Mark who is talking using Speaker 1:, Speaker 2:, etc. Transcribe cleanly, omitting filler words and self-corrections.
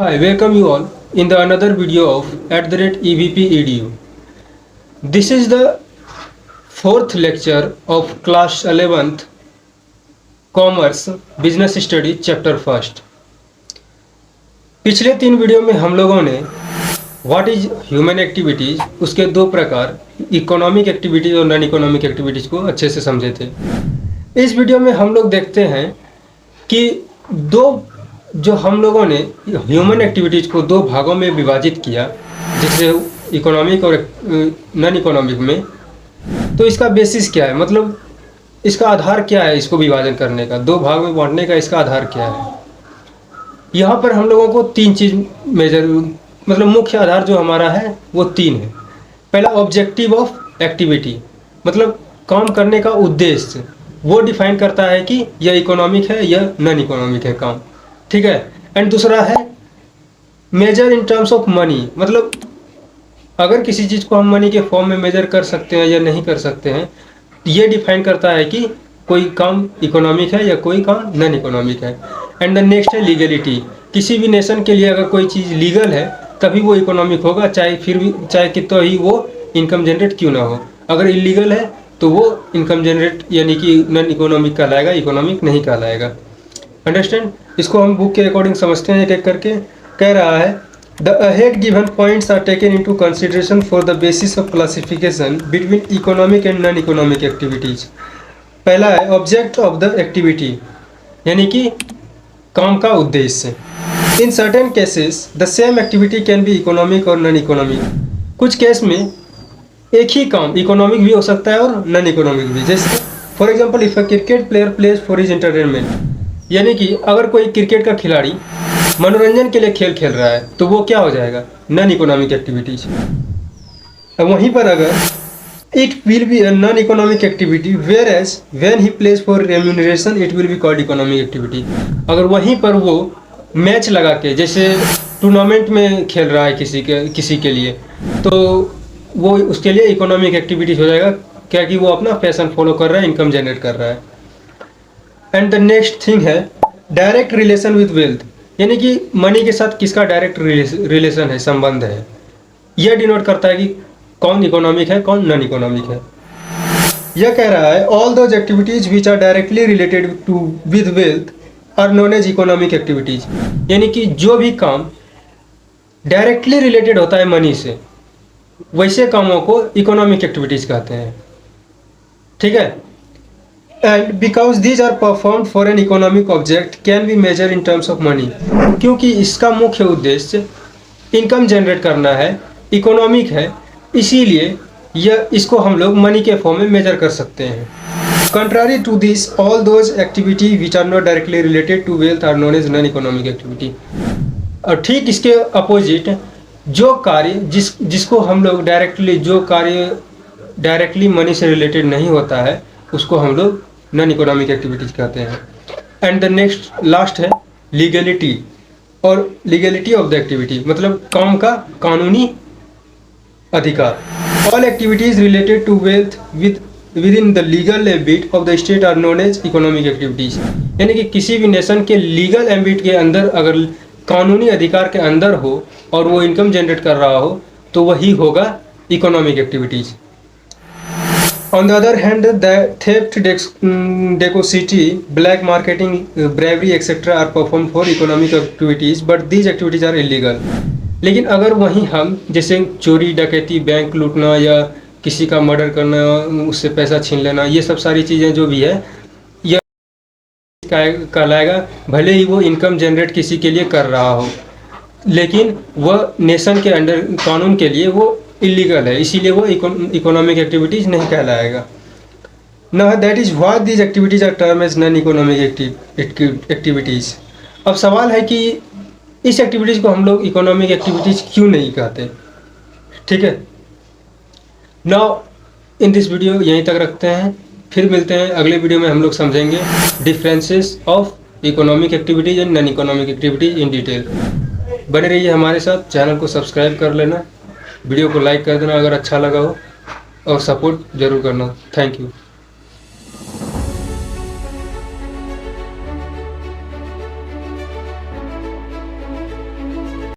Speaker 1: Hi, welcome you all in the another video of @EVP This is the fourth lecture of class 11th Commerce Business Studies Chapter First. पिछले 3 video में हम लोगों ने what is human activities, उसके 2 प्रकार economic activities और non economic activities को अच्छे से समझे थे। इस वीडियो में हम लोग देखते हैं कि जो हम लोगों ने ह्यूमन एक्टिविटीज़ को 2 भागों में विभाजित किया, जैसे इकोनॉमिक और नॉन इकोनॉमिक में, तो इसका बेसिस क्या है, मतलब इसका आधार क्या है, इसको विभाजन करने का, 2 भाग में बांटने का इसका आधार क्या है। यहाँ पर हम लोगों को 3 चीज़ मतलब मुख्य आधार जो हमारा है वो 3 है। पहला ऑब्जेक्टिव ऑफ एक्टिविटी, मतलब काम करने का उद्देश्य, वो डिफाइन करता है कि यह इकोनॉमिक है या नॉन इकोनॉमिक है काम, ठीक है। एंड दूसरा है measure in terms of money, मतलब अगर किसी चीज़ को हम मनी के फॉर्म में मेजर कर सकते हैं या नहीं कर सकते हैं, ये डिफाइन करता है कि कोई काम इकोनॉमिक है या कोई काम नॉन इकोनॉमिक है। एंड द नेक्स्ट है लीगलिटी, किसी भी नेशन के लिए अगर कोई चीज़ लीगल है तभी वो इकोनॉमिक होगा, चाहे कितना ही वो इनकम जनरेट क्यों ना हो। अगर इलीगल है तो वो इनकम जनरेट यानी कि नॉन इकोनॉमिक कहलाएगा, इकोनॉमिक नहीं कहलाएगा। अंडरस्टैंड? इसको हम बुक के अकॉर्डिंग समझते हैं एक एक करके। कह रहा है the ahead given points are taken into consideration for the basis of classification between economic and non economic activities. पहला है ऑब्जेक्ट ऑफ द एक्टिविटी, यानी कि काम का उद्देश्य। In certain cases the same activity can be economic और non economic. कुछ case में एक ही काम इकोनॉमिक भी हो सकता है और नॉन इकोनॉमिक भी। जैसे for example if a cricket player plays for his entertainment, यानी कि अगर कोई क्रिकेट का खिलाड़ी मनोरंजन के लिए खेल खेल रहा है तो वो क्या हो जाएगा, नॉन इकोनॉमिक एक्टिविटीज। अब वहीं पर अगर it will be a non economic activity whereas when he plays for remuneration it will be called economic activity. अगर वहीं पर वो मैच लगा के, जैसे टूर्नामेंट में खेल रहा है किसी के लिए, तो वो उसके लिए इकोनॉमिक एक्टिविटीज हो जाएगा, क्या कि वो अपना पैशन फॉलो कर रहा है, इनकम जनरेट कर रहा है। एंड द नेक्स्ट थिंग है डायरेक्ट रिलेशन विद वेल्थ, यानी कि मनी के साथ किसका डायरेक्ट रिलेशन है, संबंध है। यह डिनोट करता है कि कौन इकोनॉमिक है कौन नॉन इकोनॉमिक है। यह कह रहा है all those activities which are directly related to with wealth are known as economic activities, यानी कि जो भी काम डायरेक्टली रिलेटेड होता है मनी से, वैसे कामों को इकोनॉमिक एक्टिविटीज कहते हैं, ठीक है। And because these are perform for an economic object can be measure in terms of money, क्योंकि इसका मुख्य उद्देश्य इनकम जनरेट करना है, इकोनॉमिक है, इसीलिए इसको हम लोग मनी के फॉर्म में मेजर कर सकते हैं। Contrary to this all those activity which are not directly related to wealth are known as non economic activity. और ठीक इसके अपोजिट जो कार्य जिसको हम लोग डायरेक्टली मनी से रिलेटेड नहीं होता है, उसको हम लोग नॉन इकोनॉमिक एक्टिविटीज कहते हैं। एंड द नेक्स्ट लास्ट है लीगलिटी, और लीगलिटी ऑफ द एक्टिविटी मतलब काम का कानूनी अधिकार। All activities related to wealth within the legal ambit of the state are known as economic activities, यानी कि किसी भी नेशन के लीगल एम्बिट के अंदर अगर कानूनी अधिकार के अंदर हो और वो इनकम जनरेट कर रहा हो तो वही होगा economic activities. On the other hand, the theft, dacosity, black marketing, bribery, etc. are performed for economic activities, but these activities are illegal. लेकिन अगर वहीं हम जैसे चोरी डकैती, बैंक लूटना या किसी का मर्डर करना, उससे पैसा छीन लेना, ये सब सारी चीज़ें जो भी है यह कहलाएगा, भले ही वो इनकम जनरेट किसी के लिए कर रहा हो, लेकिन वह नेशन के अंडर कानून के लिए वो इलीगल है, इसीलिए वो इकोनॉमिक एक्टिविटीज नहीं कहलाएगा। ना that is what these activities are term as non economic activities. अब सवाल है कि इस एक्टिविटीज को हम लोग इकोनॉमिक एक्टिविटीज क्यों नहीं कहते, ठीक है। नाउ इन दिस वीडियो यहीं तक रखते हैं, फिर मिलते हैं अगले वीडियो में। हम लोग समझेंगे differences of economic activities and non economic activities in detail. बने रहिए हमारे साथ, चैनल को सब्सक्राइब कर लेना, वीडियो को लाइक कर देना अगर अच्छा लगा हो, और सपोर्ट जरूर करना। Thank you.